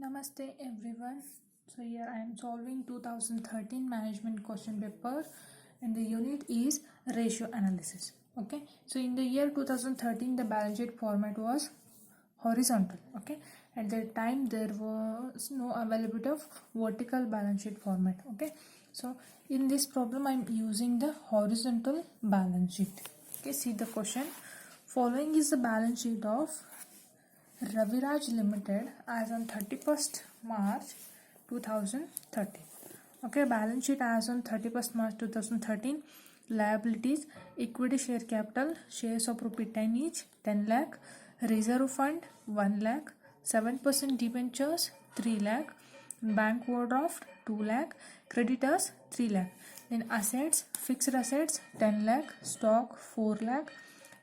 Namaste everyone. So here I am solving 2013 management question paper and the unit is ratio analysis. Okay. So in the year 2013 the balance sheet format was horizontal. Okay. At that time there was no availability of vertical balance sheet format. Okay. So in this problem I am using the horizontal balance sheet. Okay. See the question. Following is the balance sheet of Raviraj Limited as on 31st March 2013. Okay, balance sheet as on 31st March 2013. Liabilities, equity share capital, shares of rupee 10 each, 10 lakh. Reserve fund, 1 lakh. 7% debentures, 3 lakh. Bank overdraft, 2 lakh. Creditors, 3 lakh. Then assets, fixed assets, 10 lakh. Stock, 4 lakh.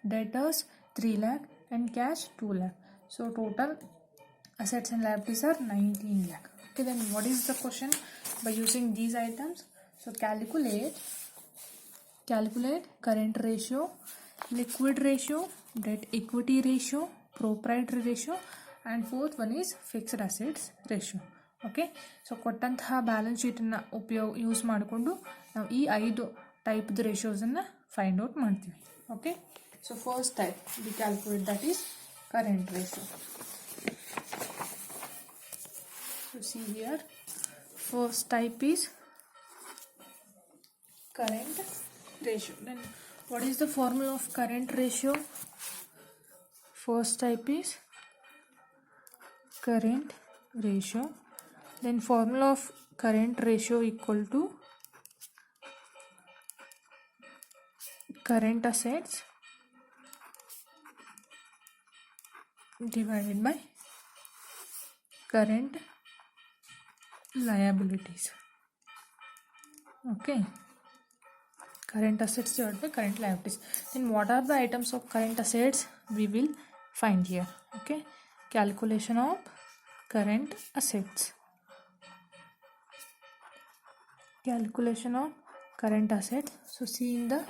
Debtors, 3 lakh. And cash, 2 lakh. So total assets and liabilities are 19 lakh. Okay, then what is the question? By using these items, so calculate current ratio, liquid ratio, debt equity ratio, proprietary ratio, and fourth one is fixed assets ratio. Okay, so ಕೊಟ್ಟಂತಹ balance ಶೀಟನ್ನು use ಮಾಡಿಕೊಂಡು ನಾವು ಈ 5 ಟೈಪ್ದ ರೇಷಿಯೋಸನ್ನು find out ಮಾಡ್ತೀವಿ. Okay, so first type we calculate that is current ratio. So see here, first type is current ratio. Then what is the formula of current ratio? First type is current ratio. Then formula of current ratio equal to current assets divided by current liabilities. Okay, current assets divided by current liabilities. Then what are the items of current assets we will find here? Okay, calculation of current assets, calculation of current assets. So see in the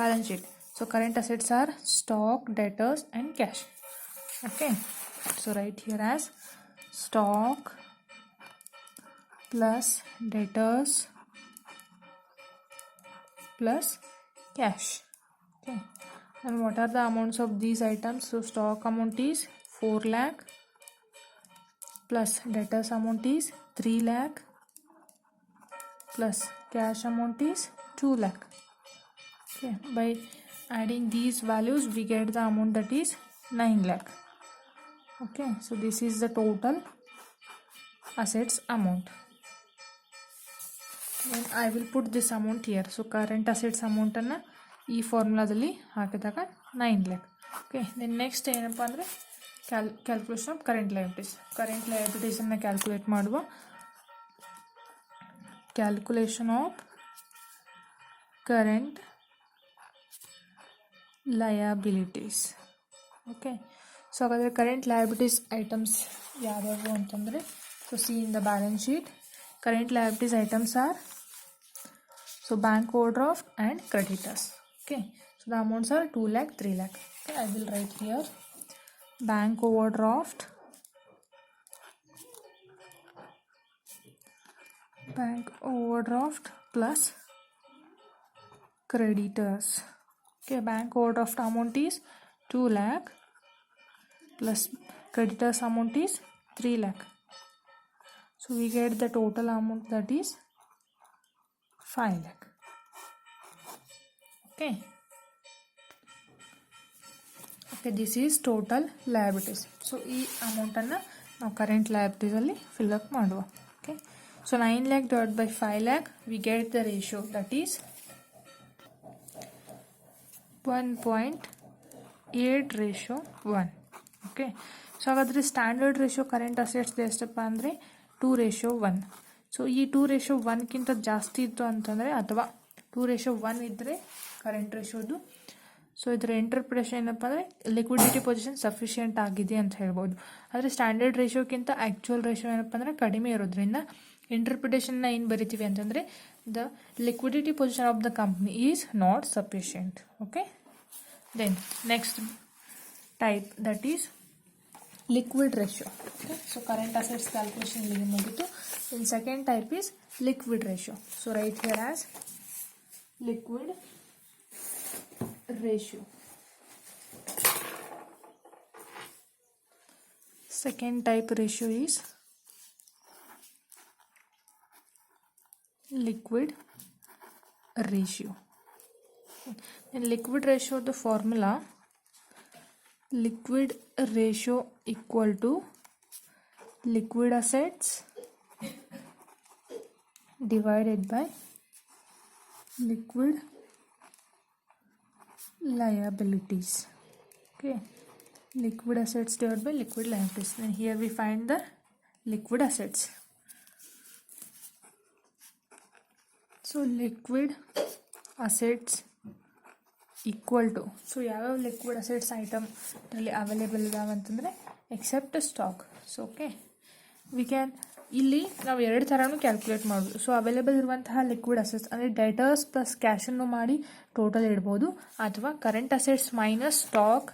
balance sheet, so current assets are stock, debtors and cash. Okay, so write here as stock plus debtors plus cash. Okay, and what are the amounts of these items? So stock amount is 4 lakh plus debtors amount is 3 lakh plus cash amount is 2 lakh. Okay, by adding these values we get the amount that is 9 lakh. Okay, so this is the total assets amount. Then I will put this amount here. So current assets amount anna ee formula dalli hakidaga 9 lakh. Okay, then next ಏನಪ್ಪ ಅಂದ್ರೆ calculation of current liabilities. Current liabilities ಅನ್ನು calculate ಮಾಡುವ. Calculation of current liabilities. Okay, so ಹಾಗಾದರೆ current liabilities items ಯಾವ್ಯಾವು ಅಂತಂದರೆ, so see in the balance sheet, current liabilities items are so bank overdraft and creditors. Okay, so the amounts are 2 lakh, 3 lakh. Okay, I will write here bank overdraft, plus creditors. Okay, bank overdraft amount is 2 lakh plus creditors amount is 3 lakh. So we get the total amount that is 5 lakh. Okay. Okay, this is total liabilities. So ಈ ಅಮೌಂಟನ್ನು ನಾವು current ಲಯಬಿಲಿಟೀಸಲ್ಲಿ fill up ಮಾಡುವ. Okay, so 9 lakh divided by 5 lakh we get the ratio that is 1.8:1. Okay, so ಹಾಗಾದರೆ standard ratio current assets ಎಷ್ಟಪ್ಪ ಅಂದರೆ 2:1. So ಈ 2:1ಗಿಂತ ಜಾಸ್ತಿ ಇತ್ತು ಅಂತಂದರೆ, ಅಥವಾ 2:1 ಇದ್ದರೆ ಕರೆಂಟ್ ರೇಷಿಯೋದು, ಸೊ ಇದರ ಇಂಟರ್ಪ್ರಿಟೇಷನ್ ಏನಪ್ಪ ಅಂದರೆ ಲಿಕ್ವಿಡಿಟಿ ಪೊಸಿಷನ್ ಸಫಿಷಿಯೆಂಟ್ ಆಗಿದೆ ಅಂತ ಹೇಳ್ಬೋದು. ಆದರೆ ಸ್ಟ್ಯಾಂಡರ್ಡ್ ರೇಷಿಯೋಕ್ಕಿಂತ ಆ್ಯಕ್ಚುಯಲ್ ರೇಷಿಯೋ ಏನಪ್ಪ ಅಂದರೆ ಕಡಿಮೆ ಇರೋದ್ರಿಂದ ಇಂಟರ್ಪ್ರಿಟೇಷನ್ನ ಏನು ಬರಿತೀವಿ ಅಂತಂದರೆ the liquidity position of the company is not sufficient. Okay, then next type that is liquid ratio. Okay, so current assets calculation mugitu. Then second type is liquid ratio. So write here as liquid ratio. Second type ratio is liquid ratio. In liquid ratio, the formula liquid ratio equal to liquid assets divided by liquid liabilities. Okay, liquid assets divided by liquid liabilities. Then here we find the liquid assets. So liquid assets equal to, so ಯಾವ liquid assets item ಅಲ್ಲಿ available ಇದಾವೆ ಅಂತಂದರೆ except stock. So okay we can ಇಲ್ಲಿ ನಾವು ಎರಡು ಥರನೂ calculate ಮಾಡ್ಬೋದು. So available ಇರುವಂತಹ ಲಿಕ್ವಿಡ್ ಅಸೆಟ್ಸ್ ಅಂದರೆ ಡೆಟರ್ಸ್ ಪ್ಲಸ್ ಕ್ಯಾಶನ್ನು ಮಾಡಿ ಟೋಟಲ್ ಇಡ್ಬೋದು, ಅಥವಾ ಕರೆಂಟ್ ಅಸೆಟ್ಸ್ ಮೈನಸ್ ಸ್ಟಾಕ್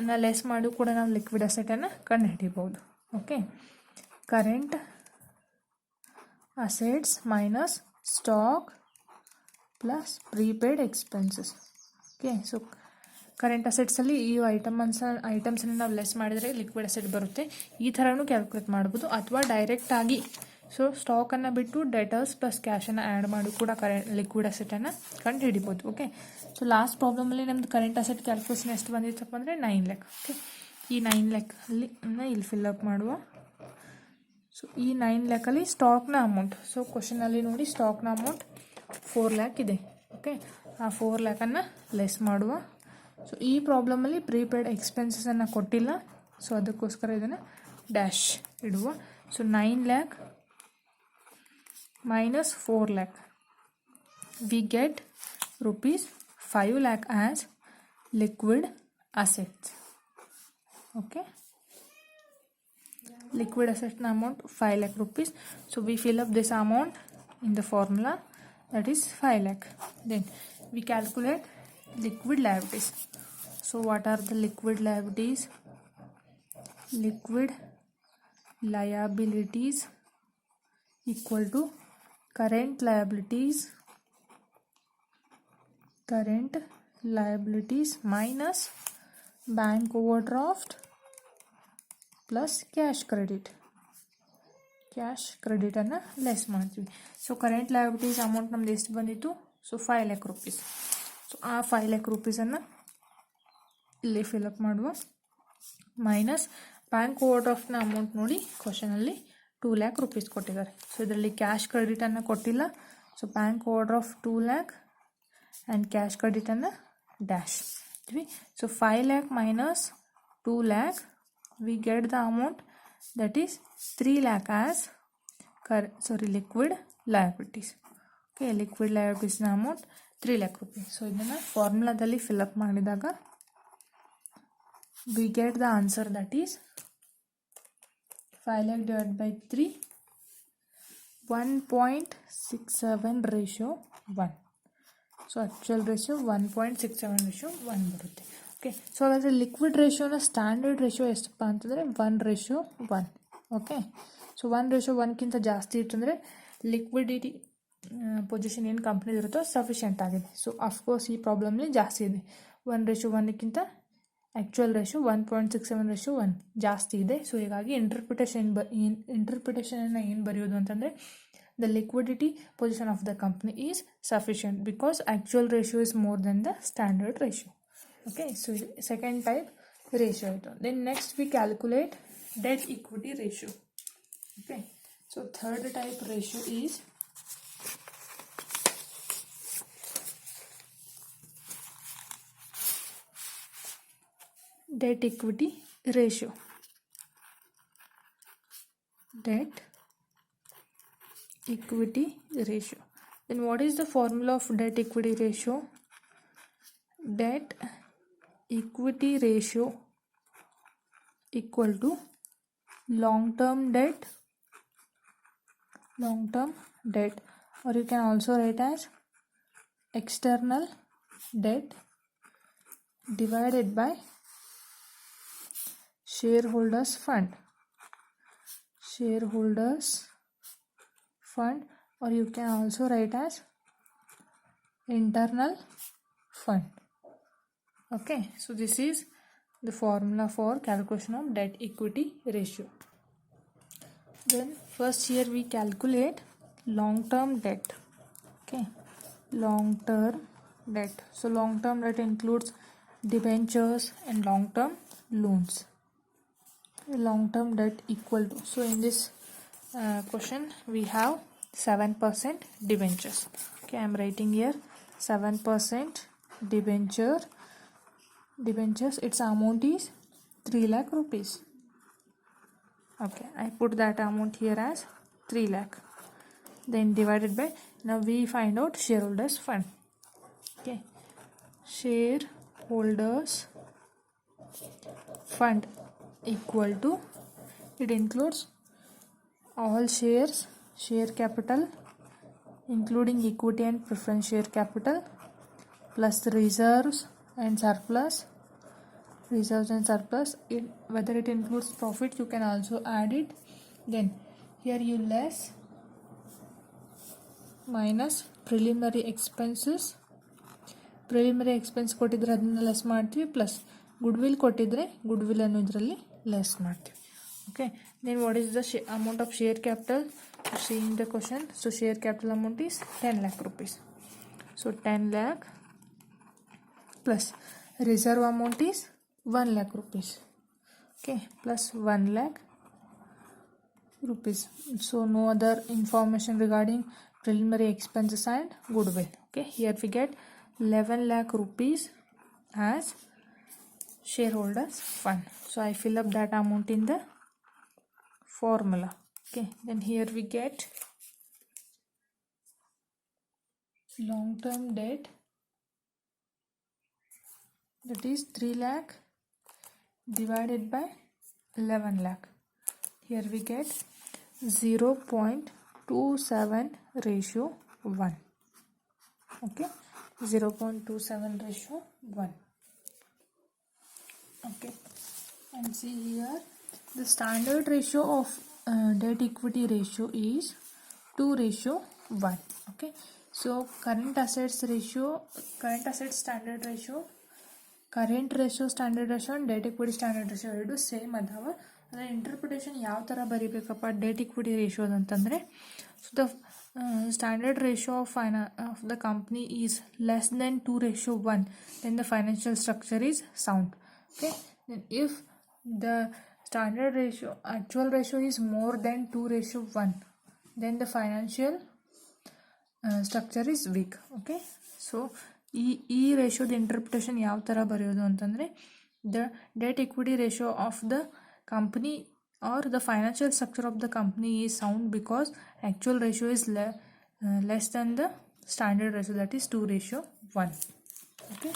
ಅನ್ನು ಲೆಸ್ ಮಾಡಿ ಕೂಡ ನಾವು ಲಿಕ್ವಿಡ್ ಅಸೆಟನ್ನು ಕಂಡುಹಿಡಿಬೋದು. Okay, current assets minus stock plus prepaid expenses. Okay, so current ಅಸೆಟ್ಸಲ್ಲಿ ಈ ಐಟಮ್ಸನ್ನು ನಾವು ಲೆಸ್ ಮಾಡಿದರೆ ಲಿಕ್ವಿಡ್ ಅಸೆಟ್ ಬರುತ್ತೆ. ಈ ಥರನೂ ಕ್ಯಾಲ್ಕುಲೇಟ್ ಮಾಡ್ಬೋದು, ಅಥವಾ ಡೈರೆಕ್ಟಾಗಿ ಸೊ ಸ್ಟಾಕನ್ನು ಬಿಟ್ಟು ಡೆಟರ್ಸ್ ಪ್ಲಸ್ ಕ್ಯಾಶನ್ನು ಆ್ಯಡ್ ಮಾಡಿ ಕೂಡ ಲಿಕ್ವಿಡ್ ಅಸೆಟನ್ನು ಕಂಡು ಹಿಡಿಬೋದು. ಓಕೆ, ಸೊ ಲಾಸ್ಟ್ ಪ್ರಾಬ್ಲಮಲ್ಲಿ ನಮ್ಮದು ಕರೆಂಟ್ ಅಸೆಟ್ ಕ್ಯಾಲ್ಕುಲೇಷನ್ ಎಷ್ಟು ಬಂದಿತ್ತಪ್ಪ ಅಂದರೆ 9 lakh. ಓಕೆ, ಈ 9 lakh ಅಲ್ಲಿ ಇಲ್ಲಿ ಫಿಲ್ಅಪ್ ಮಾಡುವ. ಸೊ ಈ 9 lakh ಅಲ್ಲಿ ಸ್ಟಾಕ್ನ ಅಮೌಂಟ್, ಸೊ ಕ್ವಶನಲ್ಲಿ ನೋಡಿ ಸ್ಟಾಕ್ನ ಅಮೌಂಟ್ 4 lakh ಇದೆ. ಓಕೆ, ಆ 4 lakh ಲೆಸ್ ಮಾಡುವ. ಸೊ ಈ ಪ್ರಾಬ್ಲಮಲ್ಲಿ ಪ್ರೀಪೇಯ್ಡ್ ಎಕ್ಸ್ಪೆನ್ಸಸನ್ನು ಕೊಟ್ಟಿಲ್ಲ, ಸೊ ಅದಕ್ಕೋಸ್ಕರ ಇದನ್ನು ಡ್ಯಾಶ್ ಇಡುವ. So 9 lakh minus 4 lakh, we get ₹5 lakh as liquid assets. Okay, liquid assets amount 5 lakh rupees. So we fill up this amount in the formula, that is 5 lakh. Then we calculate liquid liabilities. So what are the liquid liabilities? Liquid liabilities equal to current liabilities minus bank overdraft plus cash credit ಅನ್ನು less ಮಾಡ್ತೀವಿ. So current liabilities amount ನಮ್ದು ಎಷ್ಟು ಬಂದಿತ್ತು? So 5 lakh rupees. So ಆ 5 lakh rupeesನ್ನು ಇಲ್ಲಿ fill up ಮಾಡುವ, minus bank ಓವರ್ ಡ್ರಾಫ್ಟ್ನ ಅಮೌಂಟ್ ನೋಡಿ ಕ್ವಶನಲ್ಲಿ 2 lakh rupees ಕೊಟ್ಟಿದ್ದಾರೆ. ಸೊ ಇದರಲ್ಲಿ ಕ್ಯಾಶ್ ಕ್ರೆಡಿಟನ್ನು ಕೊಟ್ಟಿಲ್ಲ, so bank overdraft 2 lakh and cash ಕ್ರೆಡಿಟನ್ನು dash. So 5 lakh minus 2 lakh, we get the amount that is 3 lakh as liquid liabilities. Okay, liquid liabilities na amount 3 lakh rupees. So ಇದನ್ನು ಫಾರ್ಮುಲಾದಲ್ಲಿ fill up ಮಾಡಿದಾಗ we get the answer, that is 5 lakh divided by 3, 1.67:1. So actual ratio 1.67:1 ಬರುತ್ತೆ. Okay, so ಹಾಗಾದರೆ liquid ರೇಷಿಯೋನ standard ratio ಎಷ್ಟಪ್ಪ ಅಂತಂದರೆ 1:1. Okay, so 1:1ಕ್ಕಿಂತ ಜಾಸ್ತಿ ಇತ್ತಂದರೆ liquidity position ಏನು ಕಂಪ್ನಿದು ಇರುತ್ತೋ ಸಫಿಷಿಯೆಂಟ್ ಆಗಿದೆ. ಸೊ ಅಫ್ಕೋರ್ಸ್ ಈ ಪ್ರಾಬ್ಲಮ್ಲಿ ಜಾಸ್ತಿ ಇದೆ. 1:1ಕ್ಕಿಂತ ಆ್ಯಕ್ಚುಯಲ್ ರೇಷಿಯೋ 1.67:1 ಜಾಸ್ತಿ ಇದೆ. ಸೊ ಹೀಗಾಗಿ ಇಂಟರ್ಪ್ರಿಟೇಷನನ್ನು ಏನು ಬರೆಯೋದು ಅಂತಂದರೆ the liquidity position of the company is sufficient because actual ratio is more than the standard ratio. Okay, so second type ratio. Then next we calculate debt equity ratio. Okay, so third type ratio is debt equity ratio. Debt equity ratio. Then what is the formula of debt equity ratio? Debt equity ratio equal to long-term debt, or you can also write as external debt divided by shareholders fund, or you can also write as internal fund. Okay, so this is the formula for calculation of debt equity ratio. Then first here we calculate long term debt. Okay, long term debt. So long term debt includes debentures and long term loans. Long term debt equal to, so in this question we have 7% debentures. Okay, I am writing here 7% debentures. Its amount is 3 lakh rupees. Okay, I put that amount here as 3 lakh. Then divided by, now we find out shareholders fund. Okay, shareholders fund equal to, it includes all shares, share capital including equity and preference share capital, plus reserves and surplus. Whether it includes profit, you can also add it. Then here you less minus preliminary expenses. Preliminary expense ಕೊಟ್ಟಿದ್ರೆ ಅದನ್ನ less ಮಾಡ್ತೀವಿ, plus goodwill ಕೊಟ್ಟಿದ್ರೆ goodwill ಅನ್ನು ಇದರಲ್ಲಿ less ಮಾಡ್ತೀವಿ. Okay, then what is the amount of share capital? See in the question, so share capital amount is 10 lakh rupees. So 10 lakh plus reserve amount is 1 lakh rupees. Okay, plus 1 lakh rupees. So no other information regarding preliminary expenses and goodwill. Okay, here we get 11 lakh rupees as shareholders fund. So I fill up that amount in the formula. Okay, then here we get long term debt, that is 3 lakh divided by 11 lakh. Here we get 0.27 ratio 1. Okay, 0.27 ratio 1. Okay, and see here the standard ratio of debt equity ratio is 2:1. Okay, so current assets standard ratio and debt equity standard ratio ಎರಡು same ಅದಾವ. ಅದರ interpretation ಯಾವ ಥರ ಬರೀಬೇಕಪ್ಪ debt equity ratio ಅಂತಂದರೆ, so the standard ratio of the company is less than 2:1, then the financial structure is sound. Okay, then if the standard ratio, actual ratio is more than 2:1, then the financial structure is weak. Okay, so ಈ ರೇಷಿಯೋದ interpretation ಯಾವ ಥರ ಬರೆಯೋದು ಅಂತಂದರೆ, the debt equity ratio of the company or the financial structure of the company is sound because actual ratio is less than the standard ratio, that is 2:1. Okay,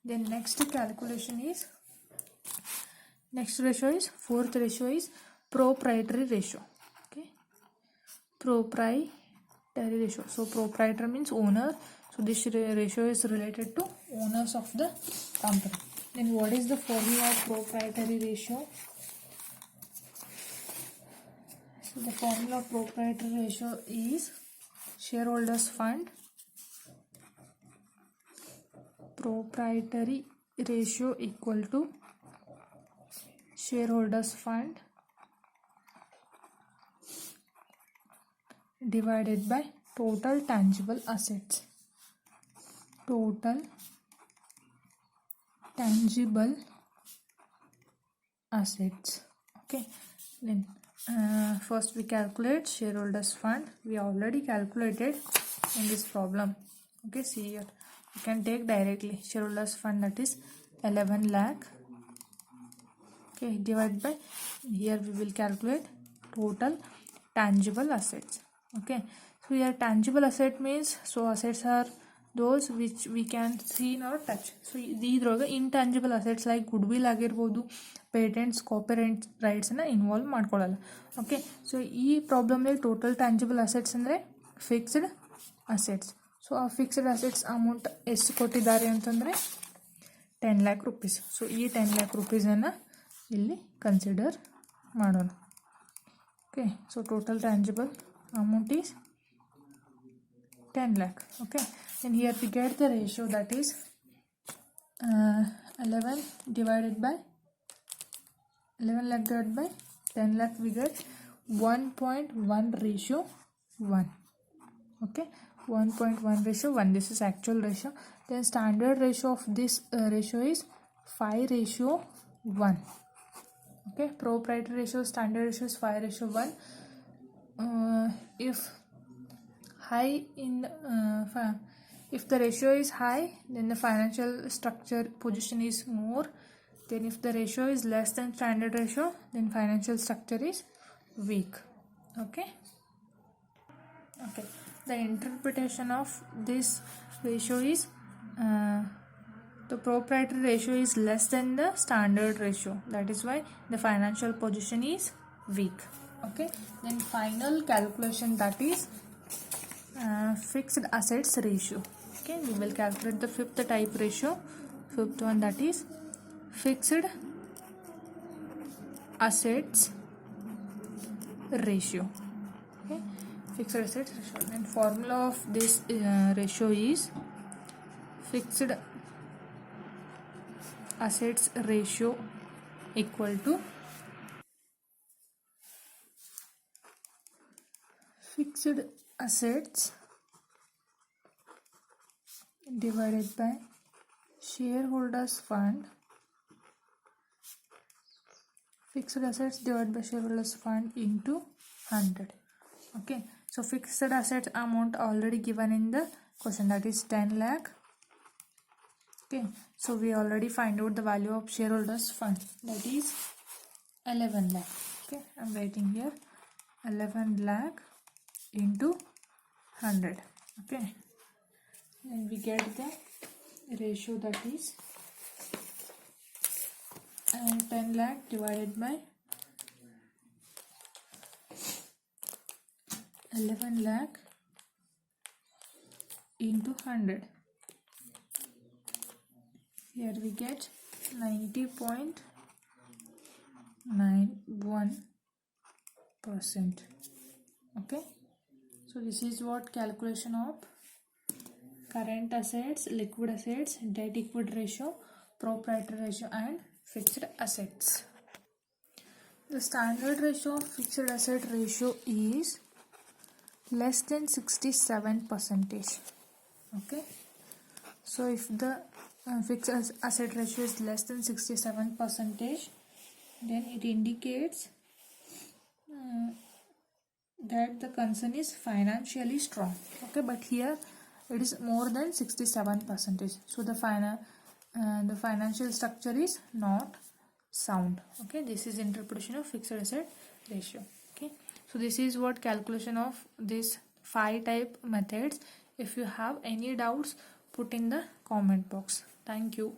then next fourth ratio is proprietary ratio. Okay, proprietary ratio, so proprietor means owner, so this ratio is related to owners of the company. Then what is the formula of proprietary ratio? So the formula of proprietary ratio is shareholders fund. Proprietary ratio equal to shareholders fund divided by total tangible assets. Total tangible assets. Okay, then first we calculate shareholders fund. We already calculated in this problem. Okay, see here you can take directly shareholders fund, that is 11 lakh. Okay, divided by, here we will calculate total tangible assets. Okay, so here tangible asset means, so assets are those which we can see or touch. So ಇದ್ರೊಳಗೆ intangible assets like goodwill ಆಗಿರ್ಬೋದು, patents, copyright ರೈಟ್ಸನ್ನು involve ಮಾಡ್ಕೊಳ್ಳಲ್ಲ. Okay, so ಈ ಪ್ರಾಬ್ಲಮ್ನಲ್ಲಿ total tangible assets ಅಂದರೆ fixed assets. So ಆ fixed assets amount ಎಷ್ಟು ಕೊಟ್ಟಿದ್ದಾರೆ ಅಂತಂದರೆ 10 lakh rupees. ಸೊ ಈ 10 lakh rupeesನ್ನು ಇಲ್ಲಿ ಕನ್ಸಿಡರ್ ಮಾಡೋಣ. Okay, so total tangible amount is 10 lakh. Okay, and here we get the ratio, that is 11 divided by 11 lakh divided by 10 lakh, we get 1.1 ratio 1. Okay, 1.1 ratio 1. This is actual ratio. Then standard ratio of this ratio is 5 ratio 1. Okay, proprietary ratio, standard ratio is 5 ratio 1. If high in if the ratio is high, then the financial structure position is more. Then if the ratio is less than standard ratio, then financial structure is weak. Okay, the interpretation of this ratio is the proprietary ratio is less than the standard ratio, that is why the financial position is weak. Okay, then final calculation, that is fixed assets ratio. Okay, we will calculate the fifth type ratio, fifth one, that is fixed assets ratio. Okay, fixed assets ratio, and formula of this ratio is fixed assets ratio equal to fixed assets divided by shareholders fund. Fixed assets divided by shareholders fund into 100. Okay, so fixed assets amount already given in the question, that is 10 lakh. Okay, so we already find out the value of shareholders fund, that is 11 lakh. Okay, I'm writing here 11 lakh into 100. Okay, and we get the ratio, that is 10 lakh divided by 11 lakh into 100. Here we get 90.91%. Okay, so this is what calculation of current assets, liquid assets, debt equity ratio, proprietary ratio, and fixed assets. The standard ratio of fixed asset ratio is less than 67%. Okay, so if the fixed asset ratio is less than 67%, then it indicates that the concern is financially strong. Okay, but here it is more than 67%, so the financial structure is not sound. Okay, this is interpretation of fixed asset ratio. Okay, so this is what calculation of this 5 type methods. If you have any doubts, put in the comment box. Thank you.